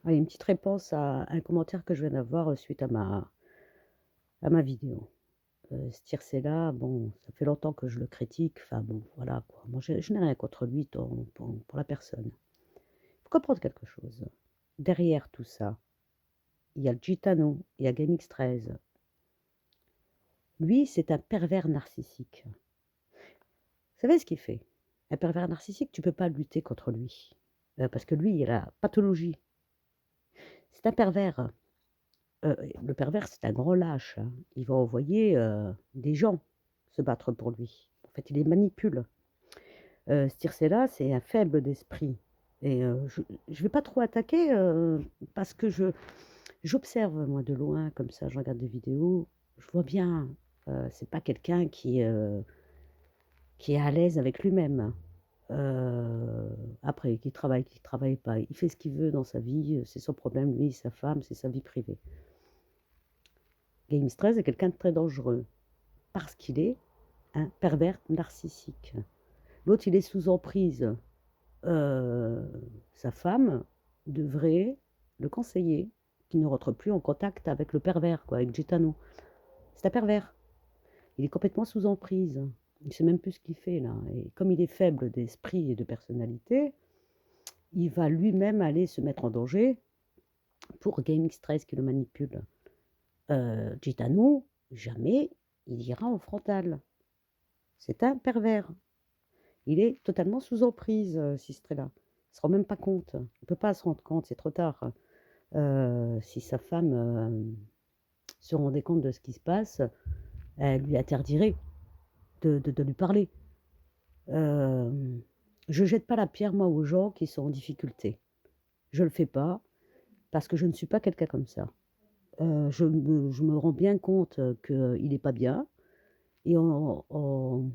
Allez, une petite réponse à un commentaire que je viens d'avoir, suite à ma vidéo. Ce Tircea, bon, ça fait longtemps que je le critique, enfin bon, voilà quoi. Moi je n'ai rien contre lui pour la personne. Il faut comprendre quelque chose. Derrière tout ça, il y a le Gitano, il y a GameX13. Lui, c'est un pervers narcissique. Vous savez ce qu'il fait? Un pervers narcissique, tu peux pas lutter contre lui, parce que lui, il a la pathologie. C'est un pervers. Le pervers, c'est un grand lâche, hein. Il va envoyer, des gens se battre pour lui. En fait, il les manipule. Ce Tircea, c'est un faible d'esprit et je vais pas trop attaquer, parce que j'observe moi de loin comme ça, je regarde des vidéos, je vois bien, c'est pas quelqu'un qui est à l'aise avec lui-même. Après qu'il travaille pas, il fait ce qu'il veut dans sa vie, c'est son problème, lui, sa femme, c'est sa vie privée. Game Stress est quelqu'un de très dangereux parce qu'il est un pervers narcissique. L'autre, il est sous emprise. Sa femme devrait le conseiller qu'il ne rentre plus en contact avec le pervers, quoi, avec Gitano. C'est un pervers. Il est complètement sous emprise. Il ne sait même plus ce qu'il fait là. Et comme il est faible d'esprit et de personnalité, il va lui-même aller se mettre en danger pour GameX13 qui le manipule. Gitano, jamais il ira en frontal. C'est un pervers. Il est totalement sous emprise, Sistrella. Il ne se rend même pas compte. Il ne peut pas se rendre compte, c'est trop tard. Si sa femme se rendait compte de ce qui se passe, elle lui interdirait de lui parler. Euh, je jette pas la pierre, moi, aux gens qui sont en difficulté. Je le fais pas parce que je ne suis pas quelqu'un comme ça. Je me rends bien compte qu'il n'est pas bien et on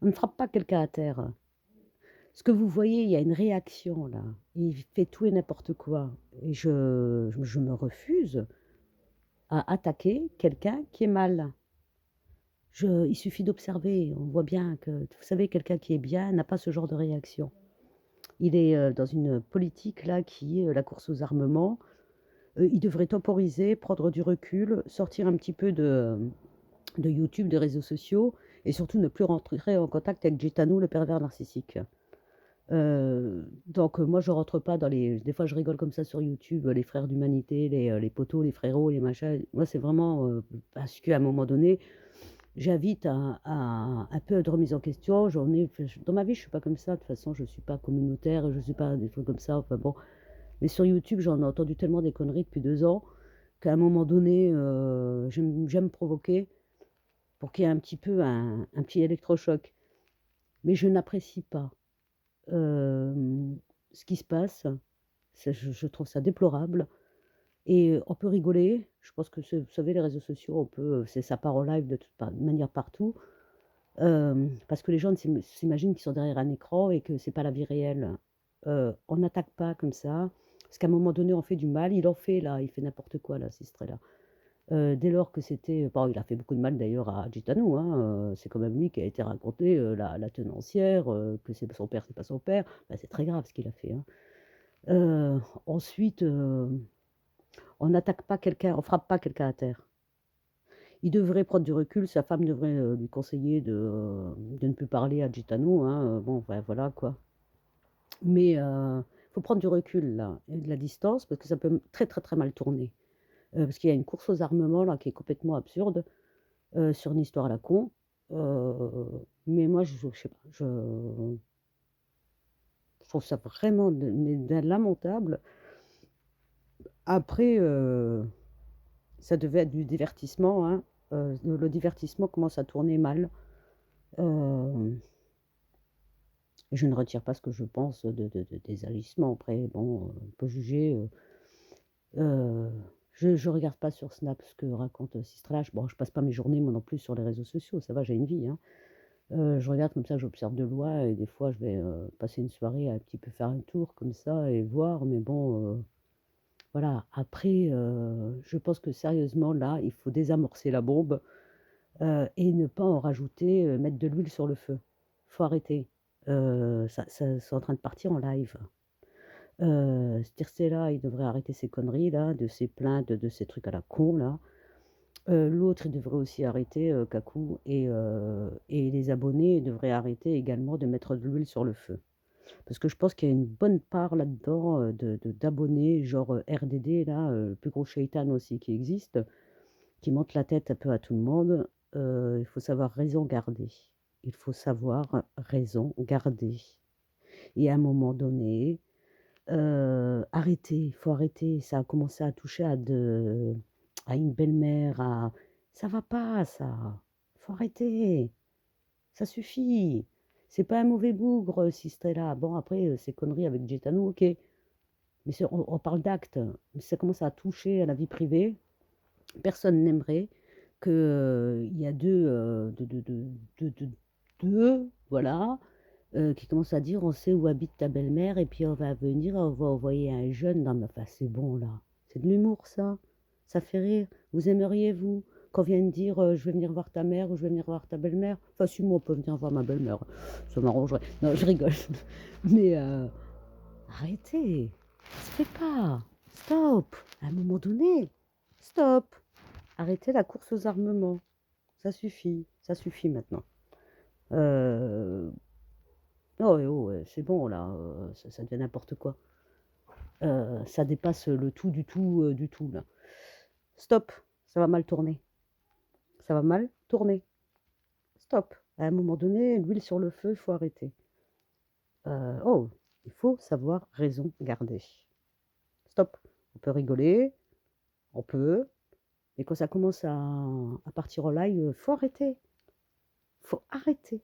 ne frappe pas quelqu'un à terre. Ce que vous voyez, il y a une réaction là. Il fait tout et n'importe quoi. Et je me refuse à attaquer quelqu'un qui est mal. Il suffit d'observer. On voit bien que, vous savez, quelqu'un qui est bien n'a pas ce genre de réaction. Il est dans une politique là qui est la course aux armements. Il devrait temporiser, prendre du recul, sortir un petit peu de YouTube, des réseaux sociaux, et surtout ne plus rentrer en contact avec Gitano, le pervers narcissique. Donc moi je rentre pas dans les des fois je rigole comme ça sur YouTube, les frères d'humanité, les potos, les frérots, les machins. Moi c'est vraiment, parce qu'à un moment donné, j'invite à un peu de remise en question. J'en ai enfin, dans ma vie, je suis pas comme ça. De toute façon, je suis pas communautaire, je suis pas des trucs comme ça, enfin bon. Mais sur YouTube, j'en ai entendu tellement des conneries depuis 2 ans qu'à un moment donné, j'aime provoquer pour qu'il y ait un petit peu un petit électrochoc. Mais je n'apprécie pas, ce qui se passe. Je trouve ça déplorable et on peut rigoler. Je pense que vous savez, les réseaux sociaux, on peut, c'est ça part en live de toute manière partout. Parce que les gens s'imaginent qu'ils sont derrière un écran et que c'est pas la vie réelle. On n'attaque pas comme ça, parce qu'à un moment donné, on fait du mal. Il en fait là, il fait n'importe quoi là, Sistrella. Dès lors que c'était bon, il a fait beaucoup de mal d'ailleurs à Gitano, hein, c'est quand même lui qui a été raconté, la tenancière, que c'est son père, c'est pas son père. Bah, c'est très grave ce qu'il a fait, hein. Ensuite, on n'attaque pas quelqu'un, on frappe pas quelqu'un à terre. Il devrait prendre du recul, sa femme devrait, lui conseiller de ne plus parler à Gitano, hein, bon, ben, voilà, quoi. Mais faut prendre du recul, là et de la distance parce que ça peut très, très, très mal tourner. Parce qu'il y a une course aux armements, là, qui est complètement absurde, sur une histoire à la con. Mais moi, je sais pas, je trouve ça vraiment lamentable. Après, ça devait être du divertissement, hein, le divertissement commence à tourner mal. Hem, je ne retire pas ce que je pense des agissements. Après bon, on peut juger, je regarde pas sur Snap ce que raconte, Sistralache. Bon, je passe pas mes journées moi non plus sur les réseaux sociaux, ça va, j'ai une vie, hein. Je regarde comme ça, j'observe de loin et des fois je vais, passer une soirée à un petit peu faire un tour comme ça et voir, mais bon, voilà. Après, je pense que sérieusement là, il faut désamorcer la bombe. Et ne pas en rajouter, mettre de l'huile sur le feu. Faut arrêter. Ça c'est en train de partir en live. Tircea, il devrait arrêter ses conneries là, de ses plaintes, de ses trucs à la con là. L'autre, il devrait aussi arrêter, Kakou et les abonnés devraient arrêter également de mettre de l'huile sur le feu. Parce que je pense qu'il y a une bonne part là-dedans, d'abonnés, genre, RDD là, le plus gros shaitan aussi qui existe, qui monte la tête un peu à tout le monde. Il faut savoir raison garder. Il faut savoir raison garder et à un moment donné, arrêter, il faut arrêter. Ça a commencé à toucher à une belle-mère, à ça va pas ça, faut arrêter, ça suffit. C'est pas un mauvais bougre, Sistrella. Bon après, ces conneries avec Gaetano, OK, mais on parle d'actes. Mais ça commence à toucher à la vie privée. Personne n'aimerait que, il y a 2, 2, voilà, qui commencent à dire: «On sait où habite ta belle-mère et puis on va venir, on va envoyer un jeune». Non mais enfin, c'est bon là. C'est de l'humour ça. Ça fait rire. Vous aimeriez, vous, qu'on vienne dire, «Je vais venir voir ta mère» ou «Je vais venir voir ta belle-mère»? Enfin si, moi, on peut venir voir ma belle-mère, ça m'arrangerait. Non, je rigole. Mais arrêtez, ça se fait pas. Stop. À un moment donné, stop. Arrêtez la course aux armements. Ça suffit maintenant. Euh, oh, c'est bon là, ça devient n'importe quoi. Ça dépasse le tout du tout là. Stop, ça va mal tourner. Ça va mal tourner. Stop. À un moment donné, l'huile sur le feu, il faut arrêter. Oh, il faut savoir raison garder. Stop. On peut rigoler, on peut, mais quand ça commence à partir en live, faut arrêter. Faut arrêter.